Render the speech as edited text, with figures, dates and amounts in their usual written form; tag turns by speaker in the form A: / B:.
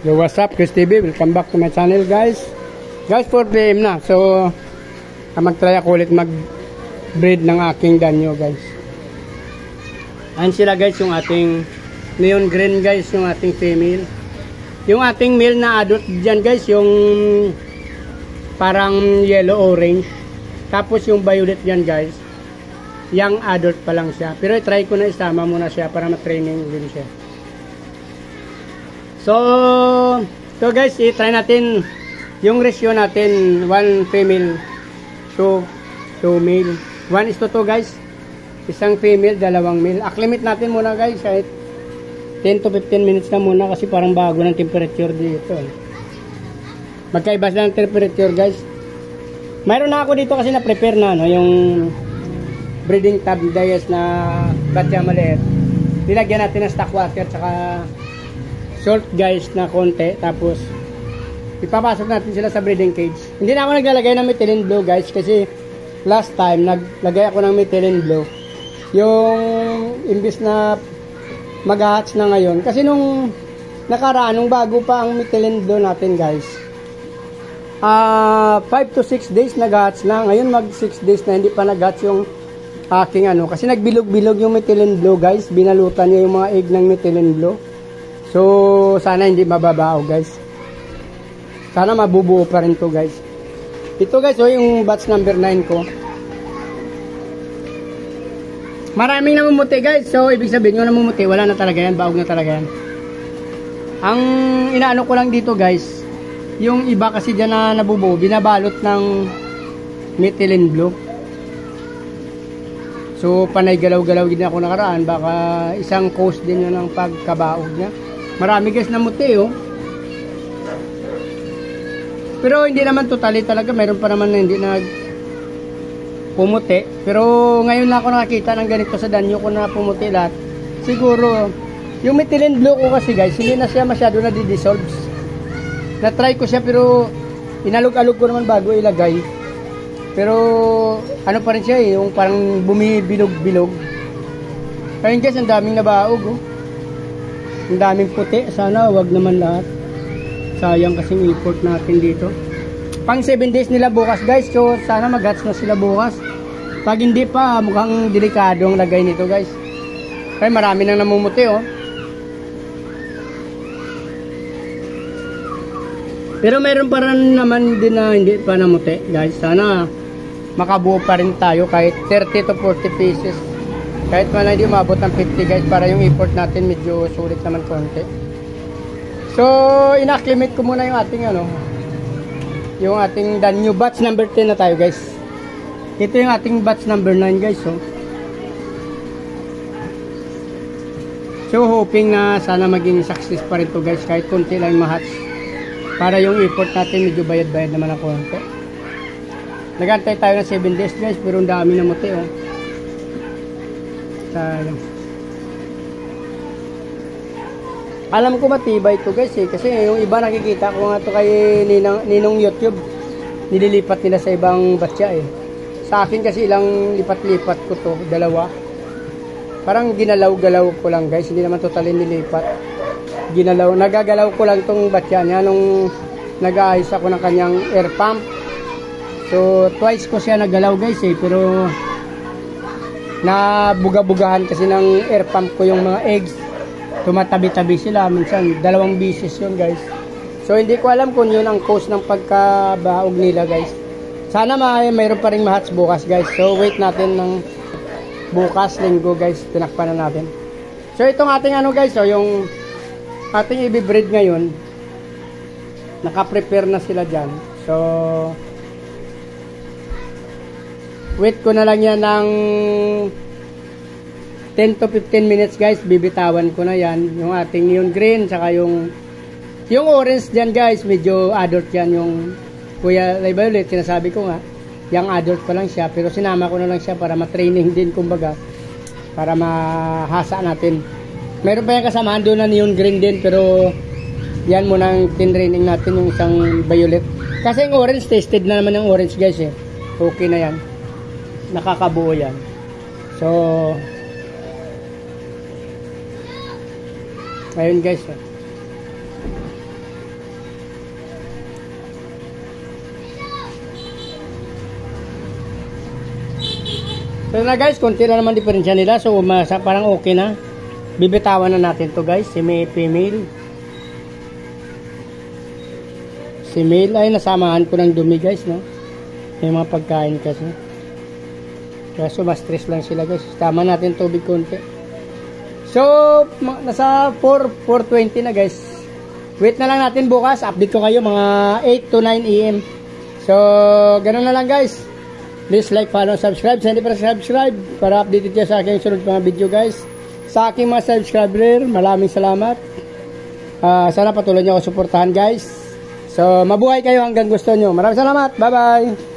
A: Yo, what's up, Chris TV? Welcome back to my channel, guys. Guys, 4 PM na. So, mag-try ako ulit mag-breed ng aking danyo, guys. Ayan sila, guys, yung ating neon green, guys, yung ating female. Yung ating male na adult dyan, guys, yung parang yellow-orange. Tapos yung violet dyan, guys, young adult pa lang siya. Pero try ko na isama muna siya para ma-training din siya. So guys, i-try natin yung ratio natin, 1 female to 2 male. 1:2, guys. Isang female, 2 male. Acclimate natin muna, guys, kahit 10 to 15 minutes na muna kasi parang bago ng temperature dito. Magkaiba sila ng temperature, guys. Mayroon na ako dito kasi na-prepare na yung breeding tub dias na batya maliit. Nilagyan natin ng stock water tsaka salt, guys, na konti. Tapos ipapasok natin sila sa breeding cage. Hindi na ako naglalagay ng methylene blue, guys, kasi last time naglagay ako ng methylene blue. Yung imbis na mag-hatch na ngayon, kasi nung nakaraan, nung bago pa ang methylene blue natin, guys, 5 to 6 days nag-hatch na. Ngayon mag 6 days na hindi pa nag-hatch yung aking kasi nagbilog-bilog yung methylene blue, guys. Binalutan niya yung mga egg ng methylene blue. So, sana hindi mababao, guys. Sana mabubuo pa rin to, guys. Ito, guys, yung batch number 9 ko. Maraming namumuti, guys. So, ibig sabihin yung namumuti, wala na talaga yan. Baog na talaga yan. Ang inaano ko lang dito, guys, yung iba kasi dyan na nabubuo, binabalot ng methylene blue. So, panay galaw-galaw din ako nakaraan. Baka isang cause din yun ng pagkabaog niya. Marami, guys, na muti, oh. Pero hindi naman totally talaga. Mayroon pa naman na hindi pumuti. Pero ngayon lang ako nakakita ng ganito sa danyo ko na pumuti lahat. Siguro, yung methylene blue ko kasi, guys, hindi na siya masyado na di-dissolves. Na-try ko siya pero inalog-alog ko naman bago ilagay. Pero ano pa rin siya, yung parang bumibilog-bilog. Kaya, guys, ang daming nabaog, oh. Ang daming puti. Sana wag naman lahat. Sayang kasing import natin dito. Pang 7 days nila bukas, guys. So sana mag-hatch na sila bukas. Pag hindi pa, mukhang delikado ang lagay nito, guys. Kaya marami nang namumuti, oh. Pero meron pa rin naman din na hindi pa namuti, guys. Sana makabuo pa rin tayo kahit 30 to 40 pieces. Kahit man hindi umabot ng 50, guys, para yung import natin medyo sulit naman konti. So, ina-acclimate ko muna yung ating yung ating danyo batch number 10 na tayo, guys. Ito yung ating batch number 9, guys, oh. So, hoping na sana maging success pa rin to, guys, kahit konti lang yung ma-hatch. Para yung import natin medyo bayad-bayad naman ang konti. Nagantay tayo ng 7 days, guys, pero ang dami na muti, oh. Sayang. Alam ko matibay ito, guys, kasi yung iba nakikita ko nga ito kay Ninong YouTube, nililipat nila sa ibang batya, eh. Sa akin kasi ilang lipat-lipat ko to, 2. Parang ginalaw-galaw ko lang, guys, hindi naman totally nilipat. Nagagalaw ko lang tong batya niya nung nag-aayos ako ng kanyang air pump. So twice ko siya nagalaw, guys, eh, pero nabuga-bugahan kasi ng air pump ko yung mga eggs. Tumatabi-tabi sila, minsan 2 bisis yun, guys. So hindi ko alam kung yun ang cause ng pagkabaog nila, guys. Sana mayroon pa rin ma-hatch bukas, guys. So wait natin ng bukas, linggo, guys. Tinakpan na natin. So itong ating guys, so yung ating i-breed ngayon, naka-prepare na sila dyan. So wait ko na lang yan ng 10 to 15 minutes, guys. Bibitawan ko na yan. Yung ating neon green, saka yung orange dyan, guys. Medyo adult yan. Yung Kuya Violet, sinasabi ko nga, yung adult pa lang siya. Pero sinama ko na lang siya para ma-training din, kumbaga. Para mahasa natin. Meron pa yung kasamaan doon na neon green din. Pero yan muna ang tinraining natin, yung isang violet. Kasi yung orange, tasted na naman yung orange, guys, eh. Okay na yan. Nakakabuo yan. So ayun, guys, So na guys, konti na naman diferensya nila. So parang okay na. Bibitawan na natin to guys. Si female. Si male ay nasamahan ko ng dumi guys, no? May mga pagkain kasi. Kaso mas stress lang sila guys. Tama natin tubig konti. So, nasa 4:20 na guys. Wait na lang natin bukas. Update ko kayo mga 8 to 9 AM. So, ganun na lang guys. Please like, follow, subscribe. Sa hindi pa subscribe para updated kayo sa aking sunod mga video guys. Sa aking mga subscriber, maraming salamat. Sana patuloy nyo ako suportahan guys. So, mabuhay kayo hanggang gusto nyo. Maraming salamat. Bye-bye.